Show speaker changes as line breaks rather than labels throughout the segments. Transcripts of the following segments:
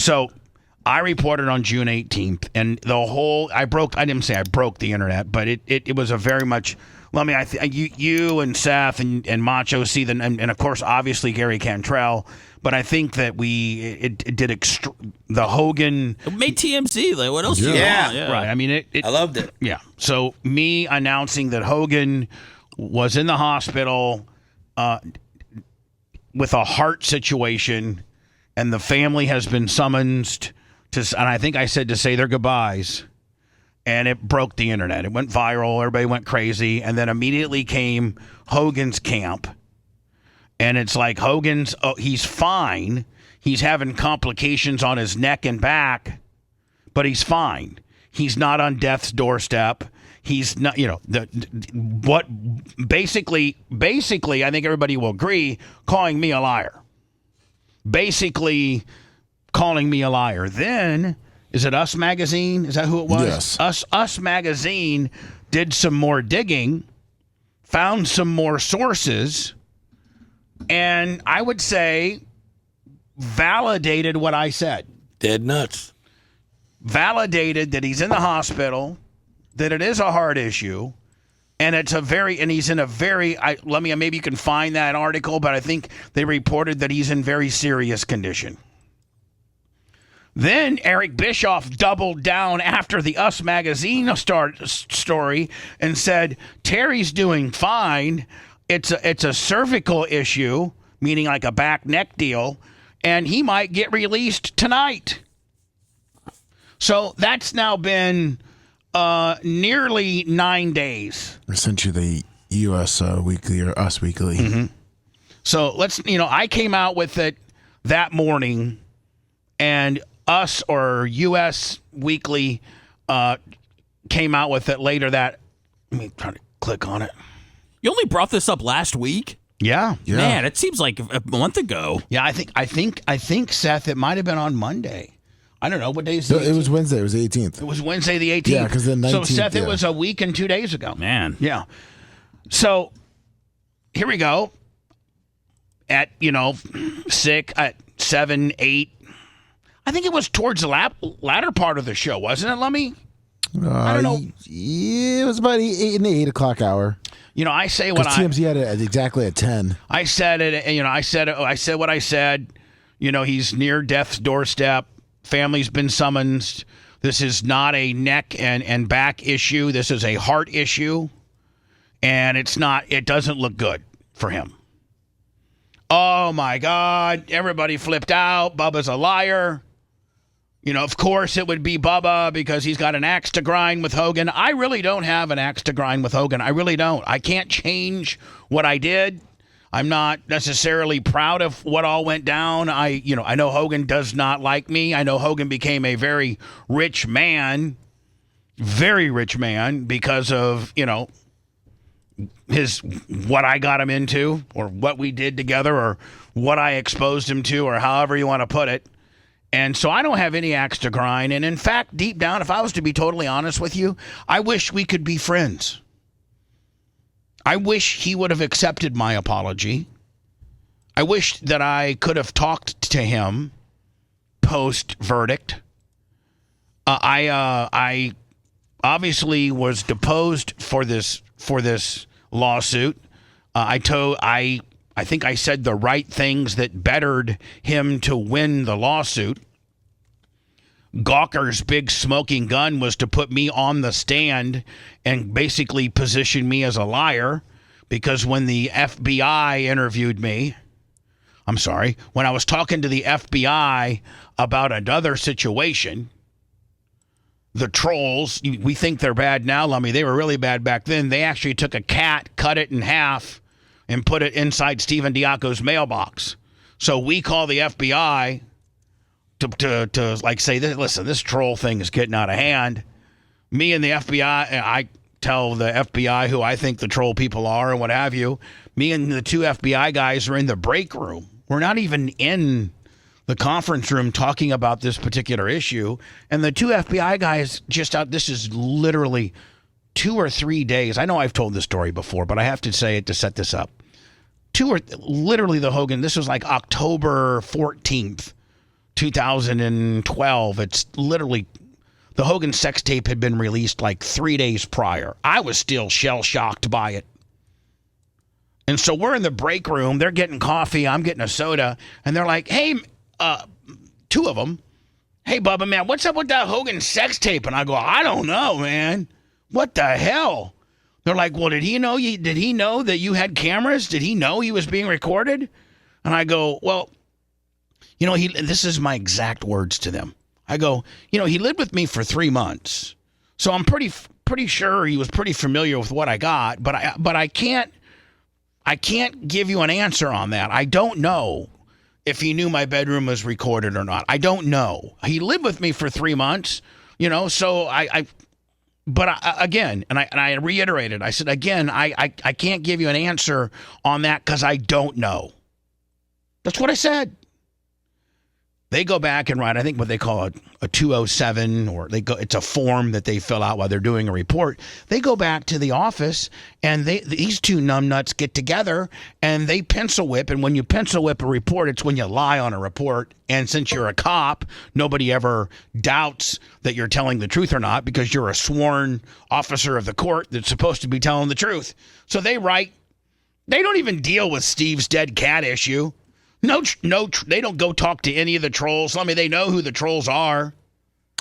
So I reported on June 18th, and I didn't say I broke the internet, but it was a very much, you and Seth and Macho see and of course, obviously Gary Cantrell, but I think that the Hogan.
It made TMZ. Like, what else do you want? Yeah.
Right. I mean, I
loved it.
Yeah. So me announcing that Hogan was in the hospital with a heart situation, and the family has been summoned and I think I said to say their goodbyes, and it broke the internet. It went viral. Everybody went crazy, and then immediately came Hogan's camp, and it's like he's fine. He's having complications on his neck and back, but he's fine. He's not on death's doorstep. He's not, basically, I think everybody will agree, calling me a liar. Basically calling me a liar. Then, is it Us Magazine? Is that who it was?
Yes.
Us Magazine did some more digging, found some more sources, and I would say validated what I said.
Dead nuts.
Validated that he's in the hospital, that it is a heart issue, and he's in a very, maybe you can find that article, but I think they reported that he's in very serious condition. Then Eric Bischoff doubled down after the Us Magazine story and said, Terry's doing fine. It's a cervical issue, meaning like a back neck deal, and he might get released tonight. So that's now been nearly 9 days.
I sent you the U.S. Weekly or Us Weekly.
Mm-hmm. So I came out with it that morning, and Us or U.S. Weekly came out with it later that. Let me try to click on it.
You only brought this up last week?
Yeah.
Man, it seems like a month ago.
Yeah, I think Seth, it might have been on Monday. I don't know what day is it.
It was Wednesday. It was the 18th.
It was Wednesday the 18th.
Yeah, because the 19th.
So Seth, it was a week and 2 days ago.
Man.
Yeah. So here we go. At sick at 7, 8. I think it was towards the latter part of the show, wasn't it, Lummy? I don't know.
Yeah, it was about in the 8 o'clock hour.
I say what
TMZ had it exactly at 10.
I said it. I said what I said. He's near death's doorstep. Family's been summoned. This is not a neck and back issue. This is a heart issue, and it doesn't look good for him. Oh my God! Everybody flipped out. Bubba's a liar. Of course it would be Bubba because he's got an axe to grind with Hogan. I really don't have an axe to grind with Hogan. I really don't. I can't change what I did. I'm not necessarily proud of what all went down. I know Hogan does not like me. I know Hogan became a very rich man because of, what I got him into or what we did together or what I exposed him to or however you want to put it. And so I don't have any axe to grind. And in fact, deep down, if I was to be totally honest with you, I wish we could be friends. I wish he would have accepted my apology. I wish that I could have talked to him post-verdict. I obviously was deposed for this lawsuit. I think I said the right things that bettered him to win the lawsuit. Gawker's big smoking gun was to put me on the stand and basically position me as a liar because when the FBI interviewed me, when I was talking to the FBI about another situation, the trolls, we think they're bad now, Lummy. They were really bad back then. They actually took a cat, cut it in half, and put it inside Stephen Diaco's mailbox. So we call the FBI to like say, listen, this troll thing is getting out of hand. Me and the FBI, I tell the FBI who I think the troll people are and what have you. Me and the two FBI guys are in the break room. We're not even in the conference room talking about this particular issue. And the two FBI guys this is literally 2 or 3 days. I know I've told this story before, but I have to say it to set this up. Literally the Hogan, this was like October 14th. 2012. It's literally, the Hogan sex tape had been released like 3 days prior. I was still shell-shocked by it. And so we're in the break room. They're getting coffee. I'm getting a soda. And they're like, hey, two of them, hey, Bubba, man, what's up with that Hogan sex tape? And I go, I don't know, man. What the hell? They're like, well, did he know that you had cameras? Did he know he was being recorded? And I go, well, this is my exact words to them. I go, he lived with me for 3 months. So I'm pretty sure he was pretty familiar with what I got, but I can't give you an answer on that. I don't know if he knew my bedroom was recorded or not. I don't know. He lived with me for 3 months, so again, and I reiterated, I said, again, I can't give you an answer on that because I don't know. That's what I said. They go back and write, I think what they call a 207, or it's a form that they fill out while they're doing a report. They go back to the office, and these two numbnuts get together, and they pencil whip. And when you pencil whip a report, it's when you lie on a report. And since you're a cop, nobody ever doubts that you're telling the truth or not, because you're a sworn officer of the court that's supposed to be telling the truth. So they write. They don't even deal with Steve's dead cat issue. No, they don't go talk to any of the trolls. I mean, they know who the trolls are.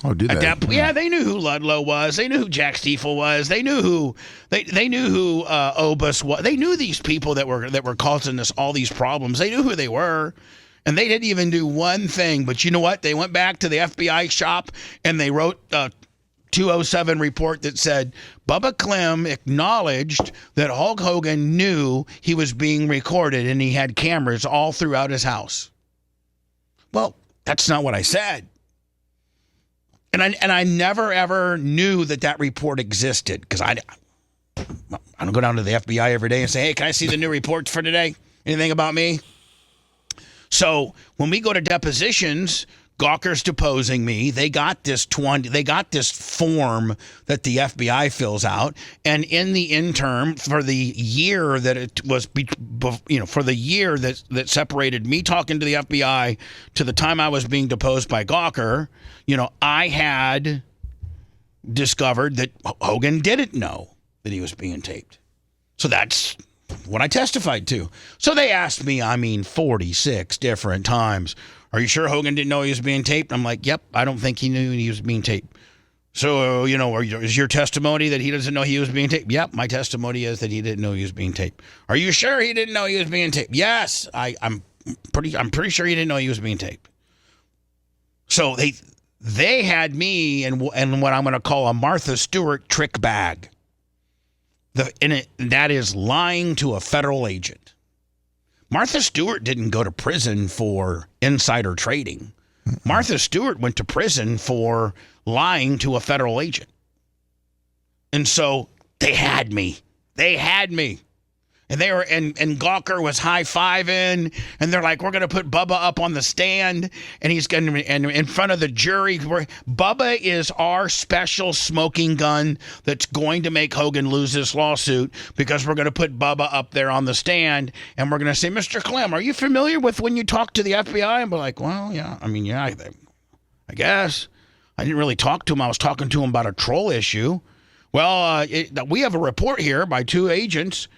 Oh, did they?
Yeah, they knew who Ludlow was. They knew who Jack Stiefel was. They knew who Obus was. They knew these people that were causing us all these problems. They knew who they were, and they didn't even do one thing. But you know what? They went back to the FBI shop and they wrote 207 report that said Bubba Clem acknowledged that Hulk Hogan knew he was being recorded and he had cameras all throughout his house. Well, that's not what I said. And I never ever knew that report existed, because I don't go down to the FBI every day and say, hey, can I see the new reports for today? Anything about me? So when we go to depositions, Gawker's deposing me. They got this form that the FBI fills out, and in the interim, for the year that it was, for the year that separated me talking to the FBI to the time I was being deposed by Gawker, I had discovered that Hogan didn't know that he was being taped. So that's what I testified to. So they asked me, 46 different times, are you sure Hogan didn't know he was being taped? I'm like, yep, I don't think he knew he was being taped. So, is your testimony that he doesn't know he was being taped? Yep, my testimony is that he didn't know he was being taped. Are you sure he didn't know he was being taped? Yes, I'm pretty sure he didn't know he was being taped. So they had me in what I'm going to call a Martha Stewart trick bag. That is lying to a federal agent. Martha Stewart didn't go to prison for insider trading. Martha Stewart went to prison for lying to a federal agent. And so they had me. And they were, and Gawker was high-fiving, and they're like, we're going to put Bubba up on the stand, and he's going to, and in front of the jury, Bubba is our special smoking gun that's going to make Hogan lose this lawsuit, because we're going to put Bubba up there on the stand, and we're going to say, Mr. Clem, are you familiar with when you talked to the FBI? And we're like, well, yeah, I guess. I didn't really talk to him. I was talking to him about a troll issue. Well, we have a report here by two agents,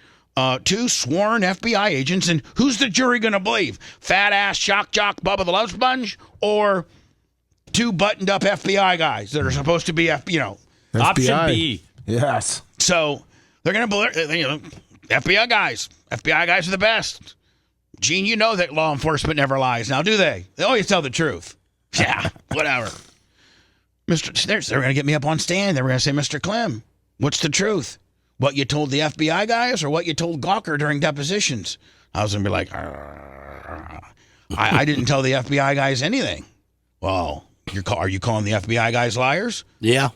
two sworn FBI agents, and who's the jury going to believe? Fat-ass shock jock Bubba the Love Sponge, or two buttoned-up FBI guys that are supposed to be,
FBI.
Option B.
Yes.
So they're going to believe, FBI guys. FBI guys are the best. Gene, you know that law enforcement never lies. Now, do they? They always tell the truth. Yeah, whatever. They're going to get me up on stand. They're going to say, Mr. Clem, what's the truth? What you told the FBI guys or what you told Gawker during depositions? I was going to be like, I didn't tell the FBI guys anything. Well, are you calling the FBI guys liars?
Yeah.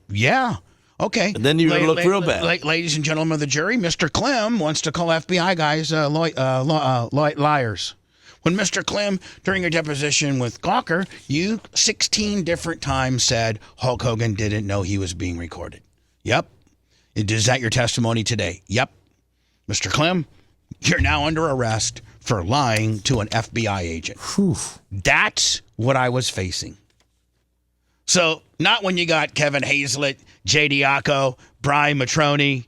Yeah. Okay.
And then you look real bad.
Ladies and gentlemen of the jury, Mr. Clem wants to call FBI guys liars. When Mr. Clem, during your deposition with Gawker, you 16 different times said Hulk Hogan didn't know he was being recorded. Yep. Is that your testimony today? Yep. Mr. Clem, you're now under arrest for lying to an FBI agent.
Whew.
That's what I was facing. So not when you got Kevin Hazlett, Jay Diaco, Brian Matroni,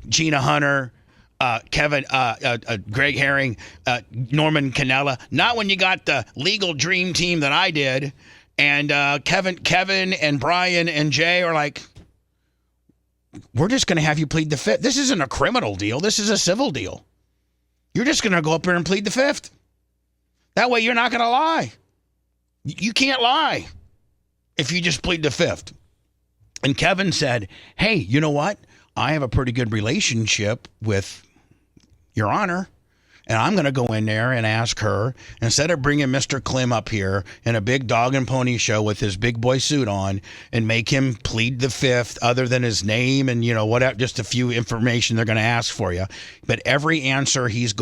Gina Hunter, Greg Herring, Norman Cannella. Not when you got the legal dream team that I did, and Kevin and Brian and Jay are like, we're just going to have you plead the fifth. This isn't a criminal deal. This is a civil deal. You're just going to go up there and plead the fifth. That way you're not going to lie. You can't lie if you just plead the fifth. And Kevin said, hey, you know what? I have a pretty good relationship with Your Honor, and I'm going to go in there and ask her, instead of bringing Mr. Clem up here in a big dog and pony show with his big boy suit on and make him plead the fifth other than his name and, whatever, just a few information they're going to ask for you. But every answer he's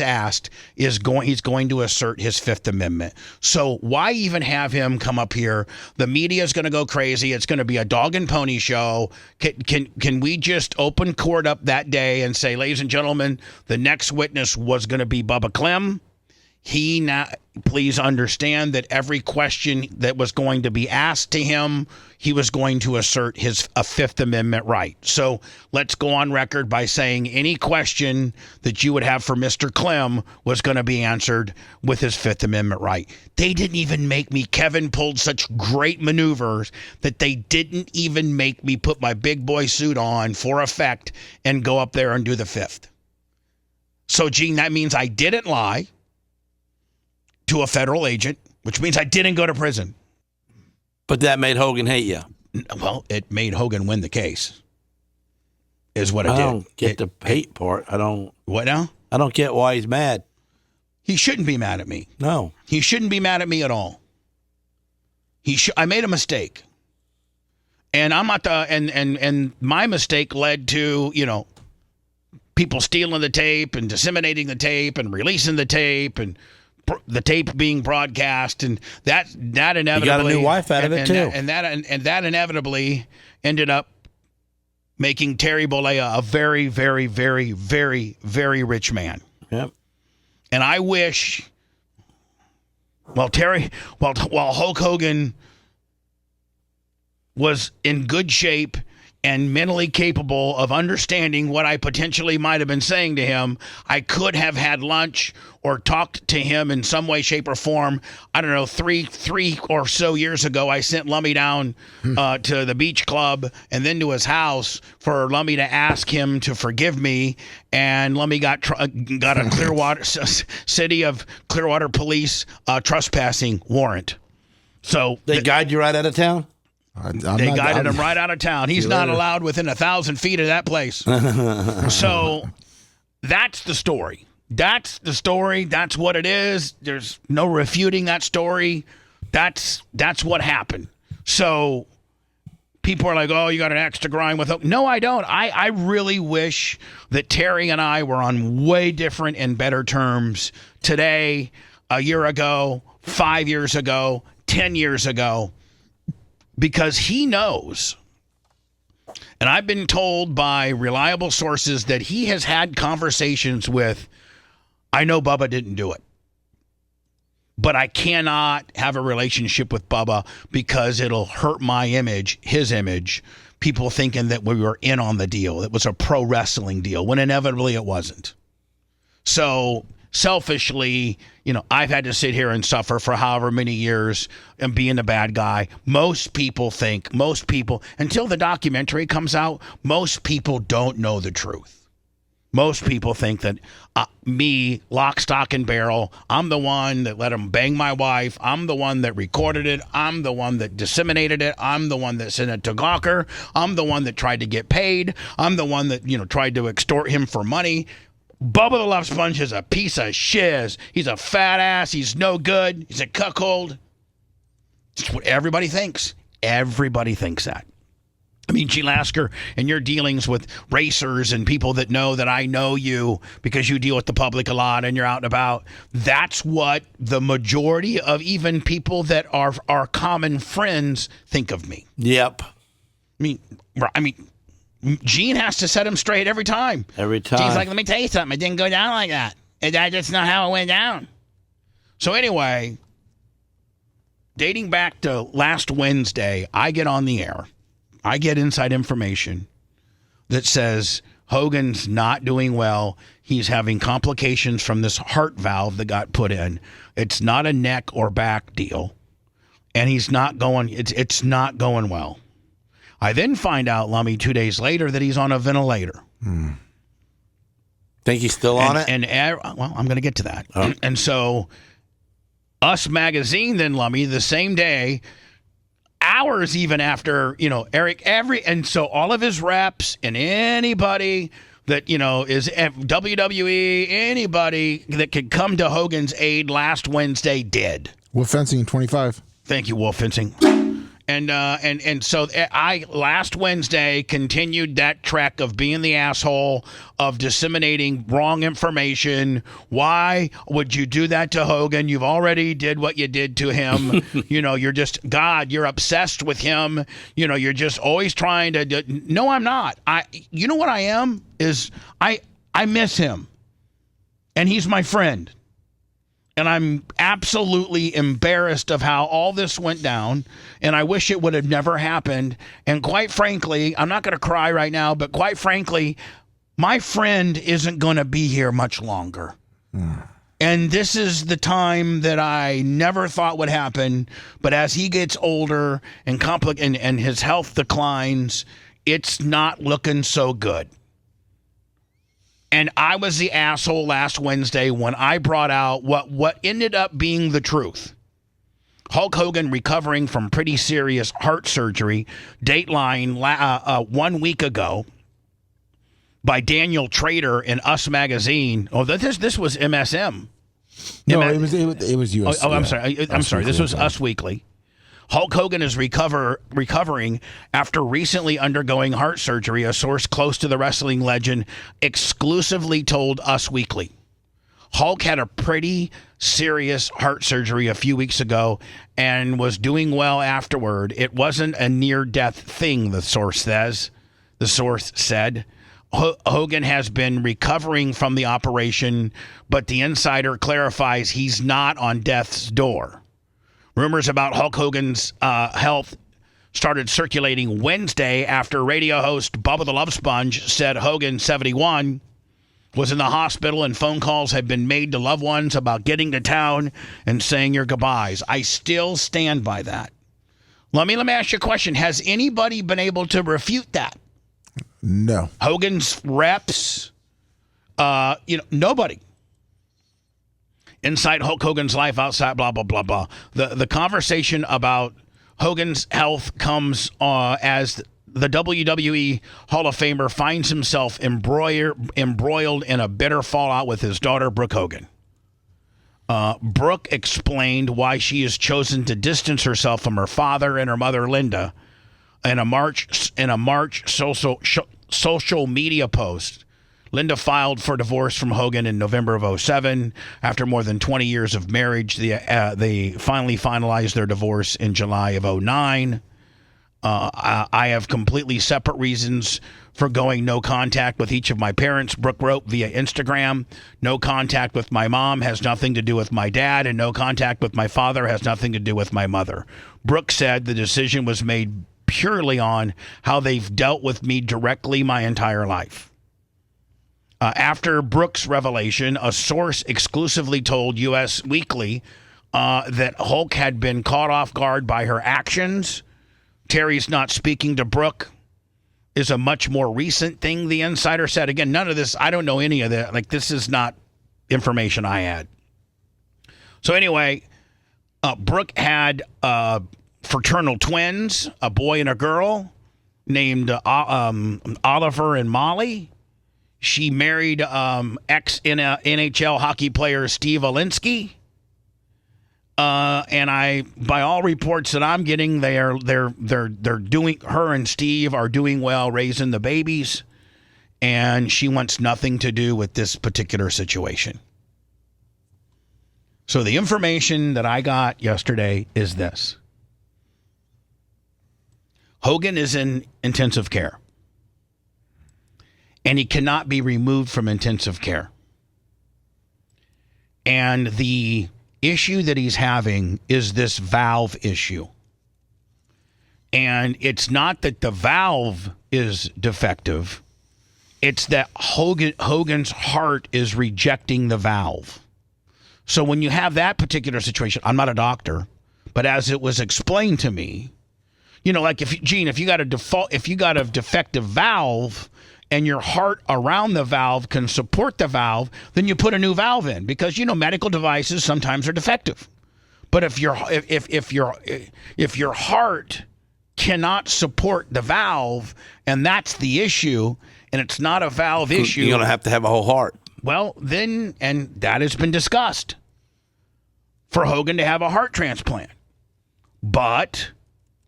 asked he's going to assert his Fifth Amendment. So why even have him come up here? The media is going to go crazy. It's going to be a dog and pony show. Can we just open court up that day and say, ladies and gentlemen, the next witness was going to be Bubba Clem. Please understand that every question that was going to be asked to him, he was going to assert a Fifth Amendment right. So let's go on record by saying any question that you would have for Mr. Clem was going to be answered with his Fifth Amendment right. They didn't even make me. Kevin pulled such great maneuvers that they didn't even make me put my big boy suit on for effect and go up there and do the fifth. So, Gene, that means I didn't lie to a federal agent, which means I didn't go to prison.
But that made Hogan hate you.
Well, it made Hogan win the case, is what it did.
I don't get the hate part.
What now?
I don't get why he's mad.
He shouldn't be mad at me.
No.
He shouldn't be mad at me at all. I made a mistake. And I'm not and my mistake led to, people stealing the tape and disseminating the tape and releasing the tape and the tape being broadcast, and that inevitably,
you got a new wife out of it too,
and that inevitably ended up making Terry Bollea a very, very, very, very, very rich man.
Yep.
And I wish, while Hulk Hogan was in good shape and mentally capable of understanding what I potentially might have been saying to him, I could have had lunch or talked to him in some way, shape, or form. I don't know, three or so years ago, I sent Lummy down to the beach club and then to his house for Lummy to ask him to forgive me. And Lummy got a Clearwater City of Clearwater Police trespassing warrant. So
they guide you right out of town?
They guided him right out of town. He's not allowed within 1,000 feet of that place. So that's the story. That's the story. That's what it is. There's no refuting that story. That's what happened. So people are like, oh, you got an axe to grind with. No, I don't. I really wish that Terry and I were on way different and better terms today, a year ago, 5 years ago, 10 years ago. Because he knows, and I've been told by reliable sources that he has had conversations with, I know Bubba didn't do it, but I cannot have a relationship with Bubba because it'll hurt my image, his image, people thinking that we were in on the deal. It was a pro wrestling deal, when inevitably it wasn't. So selfishly, I've had to sit here and suffer for however many years and being the bad guy. Most people, until the documentary comes out, most people don't know the truth. Most people think that me, lock, stock, and barrel, I'm the one that let him bang my wife. I'm the one that recorded it. I'm the one that disseminated it. I'm the one that sent it to Gawker. I'm the one that tried to get paid. I'm the one that, tried to extort him for money. Bubba the Love Sponge is a piece of shiz. He's a fat ass. He's no good. He's a cuckold. It's what everybody thinks. Everybody thinks that. I mean, G. Lasker, in your dealings with racers and people that know that I know you because you deal with the public a lot and you're out and about, that's what the majority of even people that are our common friends think of me.
Yep.
I mean, Gene has to set him straight every time.
Every time.
Gene's like, let me tell you something. It didn't go down like that. That's not how it went down. So anyway, dating back to last Wednesday, I get on the air. I get inside information that says Hogan's not doing well. He's having complications from this heart valve that got put in. It's not a neck or back deal. And he's not going, it's not going well. I then find out, Lummy, 2 days later that he's on a ventilator.
Think he's still on it?
Well, I'm going to get to that. Oh. And so Us Magazine then, Lummy, the same day, hours even after, Eric, and so all of his reps and anybody that, is WWE, anybody that could come to Hogan's aid last Wednesday did.
Wolf Fencing 25.
Thank you, Wolf Fencing. And so I last Wednesday continued that trek of being the asshole, of disseminating wrong information. Why would you do that to Hogan? You've already did what you did to him. You're just God. You're obsessed with him. You're just always trying to. No, I'm not. You know what I am is I miss him, and he's my friend. And I'm absolutely embarrassed of how all this went down, and I wish it would have never happened. And quite frankly, I'm not going to cry right now, but quite frankly, my friend isn't going to be here much longer. And this is the time that I never thought would happen, but as he gets older and and his health declines, it's not looking so good. And I was the asshole last Wednesday when I brought out what ended up being the truth. Hulk Hogan recovering from pretty serious heart surgery, Dateline 1 week ago by Daniel Trader in Us Magazine. Oh, this was MSM.
No, it was US.
Oh, I'm sorry. I'm sorry. This was Us Weekly. Hulk Hogan is recovering after recently undergoing heart surgery, a source close to the wrestling legend exclusively told Us Weekly. Hulk had a pretty serious heart surgery a few weeks ago and was doing well afterward. It wasn't a near-death thing, the source says. The source said. Hogan has been recovering from the operation, but the insider clarifies he's not on death's door. Rumors about Hulk Hogan's health started circulating Wednesday after radio host Bubba the Love Sponge said Hogan, 71, was in the hospital and phone calls had been made to loved ones about getting to town and saying your goodbyes. I still stand by that. Let me ask you a question. Has anybody been able to refute that?
No.
Hogan's reps? Nobody. Inside Hulk Hogan's life, outside, blah, blah, blah, blah. The conversation about Hogan's health comes as the WWE Hall of Famer finds himself embroiled in a bitter fallout with his daughter, Brooke Hogan. Brooke explained why she has chosen to distance herself from her father and her mother, Linda, in a March social media post. Linda filed for divorce from Hogan in November of 2007. After more than 20 years of marriage, they finally finalized their divorce in July of 2009. I have completely separate reasons for going no contact with each of my parents, Brooke wrote via Instagram. No contact with my mom has nothing to do with my dad, and no contact with my father has nothing to do with my mother. Brooke said the decision was made purely on how they've dealt with me directly my entire life. After Brooke's revelation, a source exclusively told Us Weekly that Hulk had been caught off guard by her actions. Terry's not speaking to Brooke is a much more recent thing, the insider said. Again, none of this, I don't know any of that. Like, this is not information I had. So anyway, Brooke had fraternal twins, a boy and a girl, named Oliver and Molly. She married ex-NHL hockey player Steve Alinsky. And by all reports that I'm getting, they're doing, her and Steve are doing well raising the babies, and she wants nothing to do with this particular situation. So the information that I got yesterday is this. Hogan is in intensive care. and he cannot be removed from intensive care. And the issue that he's having is this valve issue. And it's not that the valve is defective. It's that Hogan's heart is rejecting the valve. So when you have that particular situation, I'm not a doctor, but as it was explained to me, like if you got a defective valve and your heart around the valve can support the valve, then you put a new valve in because medical devices sometimes are defective. But if your heart cannot support the valve, and that's the issue, and it's not a valve issue,
you're going to have a whole heart.
Well, then, and that has been discussed for Hogan to have a heart transplant. But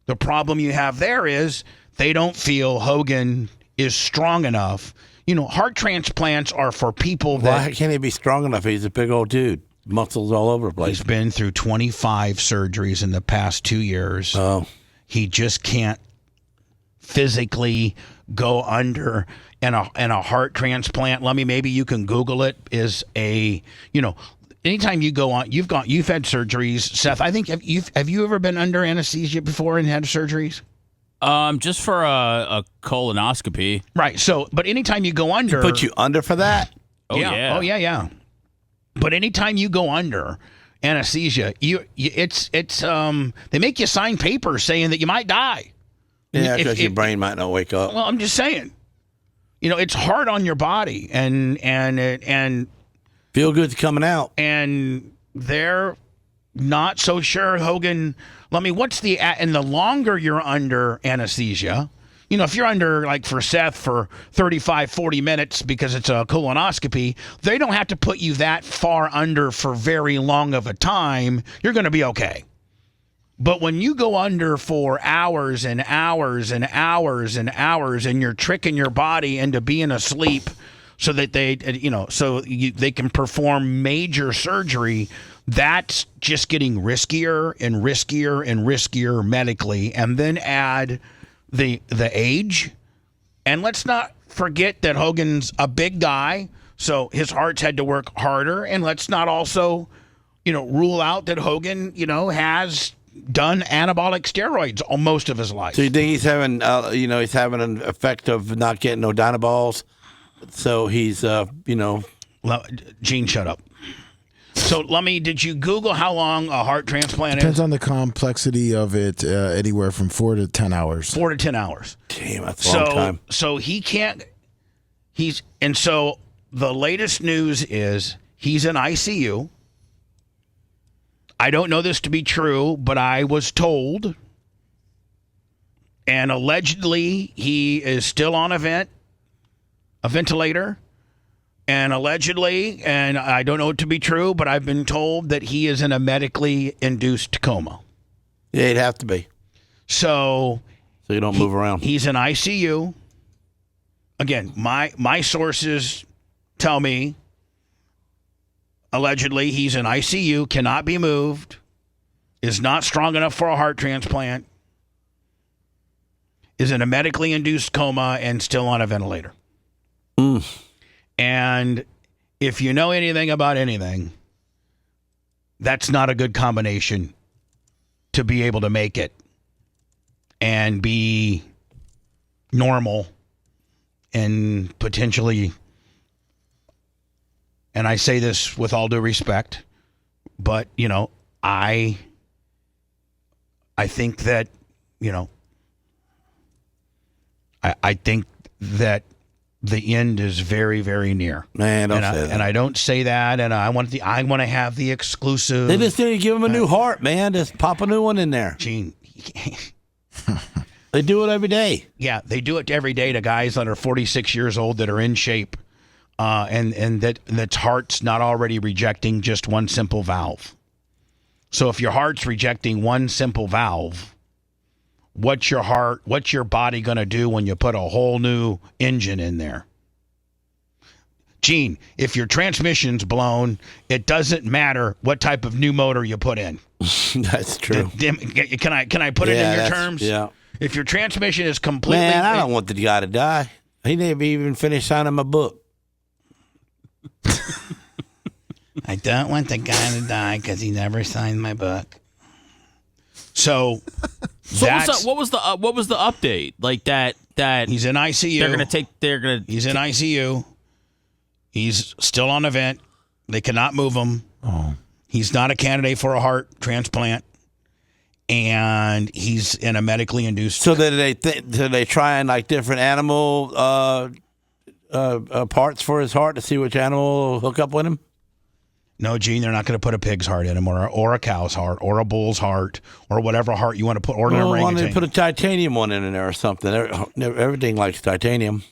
the problem you have there is they don't feel Hogan is strong enough. Heart transplants are for people that...
Why can't he be strong enough? He's a big old dude. Muscles all over the place.
He's been through 25 surgeries in the past 2 years.
Oh.
He just can't physically go under, and a heart transplant. Maybe you can Google it. Is a anytime you go on, you've had surgeries. Seth, I think have you ever been under anesthesia before and had surgeries?
Just for a colonoscopy.
Right. So, but anytime you go under,
put you under for that.
Oh yeah.
Oh yeah. But anytime you go under anesthesia, it's they make you sign papers saying that you might die.
Yeah, because your brain might not wake up.
Well, I'm just saying, it's hard on your body, and
feel good's coming out,
and they're not so sure Hogan. What's and the longer you're under anesthesia, if you're under, like for Seth, for 35, 40 minutes because it's a colonoscopy, they don't have to put you that far under for very long of a time. You're going to be okay. But when you go under for hours and hours and hours and hours, and you're tricking your body into being asleep so that they can perform major surgery, that's just getting riskier and riskier and riskier medically. And then add the age. And let's not forget that Hogan's a big guy, so his heart's had to work harder. And let's not also, rule out that Hogan, has done anabolic steroids all most of his life.
So you think he's having, he's having an effect of not getting no Dynaballs? So he's,
Gene, shut up. So, did you Google how long a heart transplant
Depends
is?
on the complexity of it, anywhere from 4 to 10 hours.
4 to 10 hours.
Damn, that's a long time.
So he can't, so the latest news is he's in ICU. I don't know this to be true, but I was told. And allegedly, he is still on a ventilator. And allegedly, and I don't know it to be true, but I've been told that he is in a medically induced coma.
Yeah, he'd have to be.
So
you don't move around.
He's in ICU. Again, my sources tell me allegedly he's in ICU, cannot be moved, is not strong enough for a heart transplant, is in a medically induced coma, and still on a ventilator. And if you know anything about anything, that's not a good combination to be able to make it and be normal and potentially, and I say this with all due respect, but, I think that, I think that the end is very, very near.
Man, don't say that.
And I don't say that, and I want to have the exclusive.
They just need to give him a new heart, man. Just pop a new one in there.
Gene.
They do it every day.
Yeah, they do it every day to guys that are 46 years old that are in shape, and that's heart's not already rejecting just one simple valve. So if your heart's rejecting one simple valve, what's your body going to do when you put a whole new engine in there? Gene, if your transmission's blown, it doesn't matter what type of new motor you put in.
That's true.
Can I put it in your terms?
Yeah.
If your transmission is completely...
Man, I don't want the guy to die. He never even finished signing my book.
I don't want the guy to die because he never signed my book. So
what was the update? Like that
he's in ICU. He's in ICU. He's still on a vent. They cannot move him.
Oh.
He's not a candidate for a heart transplant, and he's in a medically induced.
So did they try and like different animal parts for his heart to see which animal will hook up with him?
No, Gene, they're not going to put a pig's heart in him, or a cow's heart, or a bull's heart, or whatever heart you want to put. Or an
Why don't
orangutan.
they put a titanium one in there or something? Everything likes titanium.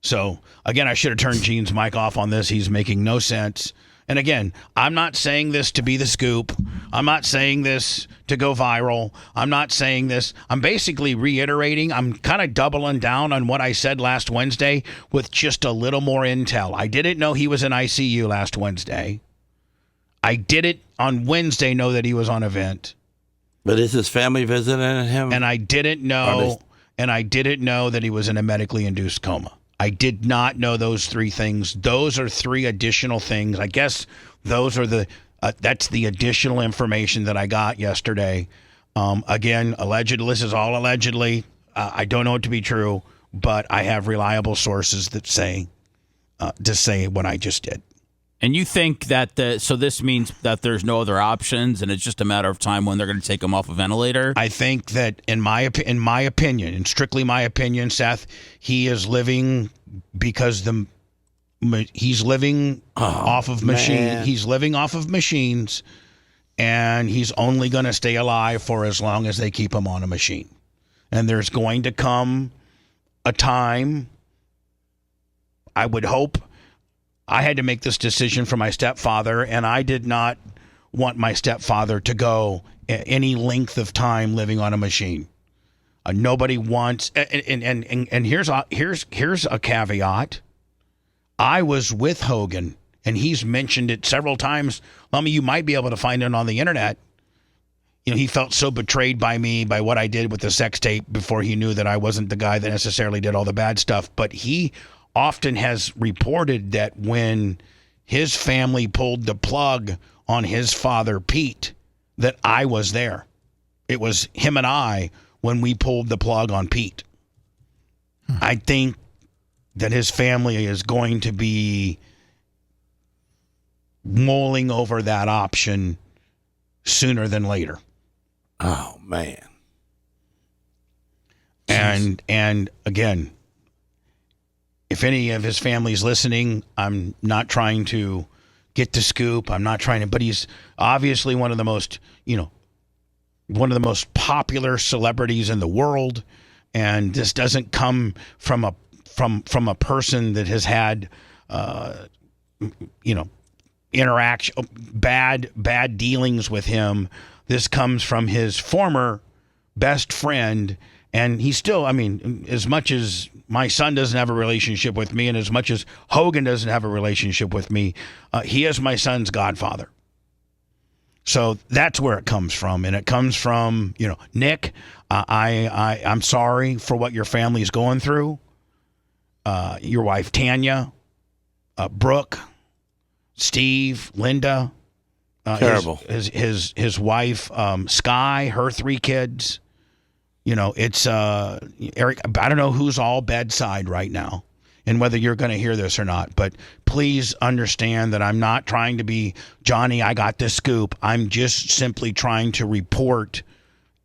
So, again, I should have turned Gene's mic off on this. He's making no sense. And again, I'm not saying this to be the scoop. I'm not saying this to go viral. I'm not saying this. I'm basically reiterating. I'm kind of doubling down on what I said last Wednesday with just a little more intel. I didn't know he was in ICU last Wednesday. I didn't on Wednesday know that he was on a vent.
But is his family visiting him?
And I didn't know that he was in a medically induced coma. I did not know those three things. Those are three additional things. I guess those are that's the additional information that I got yesterday. Again, allegedly, this is all allegedly. I don't know it to be true, but I have reliable sources that say what I just did.
And you think that so this means that there's no other options, and it's just a matter of time when they're going to take him off a ventilator?
I think that, in my opinion, and strictly my opinion, Seth, he is living because he's living off of machine. He's living off of machines, and he's only going to stay alive for as long as they keep him on a machine. And there's going to come a time, I would hope. I had to make this decision for my stepfather, and I did not want my stepfather to go any length of time living on a machine. Nobody wants, and here's a caveat. I was with Hogan, and he's mentioned it several times. You might be able to find it on the internet. You know, he felt so betrayed by me, by what I did with the sex tape before he knew that I wasn't the guy that necessarily did all the bad stuff. But he often has reported that when his family pulled the plug on his father, Pete, that I was there. It was him and I when we pulled the plug on Pete. I think that his family is going to be mulling over that option sooner than later.
Oh, man.
And again, if any of his family's listening, I'm not trying to get the scoop. I'm not trying to, but he's obviously one of the most popular celebrities in the world. And this doesn't come from a person that has had, interaction, bad dealings with him. This comes from his former best friend. And he's still, as much as my son doesn't have a relationship with me, and as much as Hogan doesn't have a relationship with me, he is my son's godfather. So that's where it comes from. And it comes from, Nick, I'm sorry for what your family's going through. Your wife, Tanya, Brooke, Steve, Linda.
Terrible.
His wife, Sky, her 3 kids. It's Eric. I don't know who's all bedside right now and whether you're going to hear this or not, but please understand that I'm not trying to be Johnny, I got this scoop. I'm just simply trying to report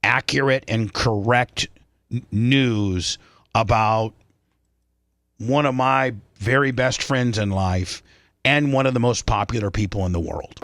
accurate and correct news about one of my very best friends in life and one of the most popular people in the world.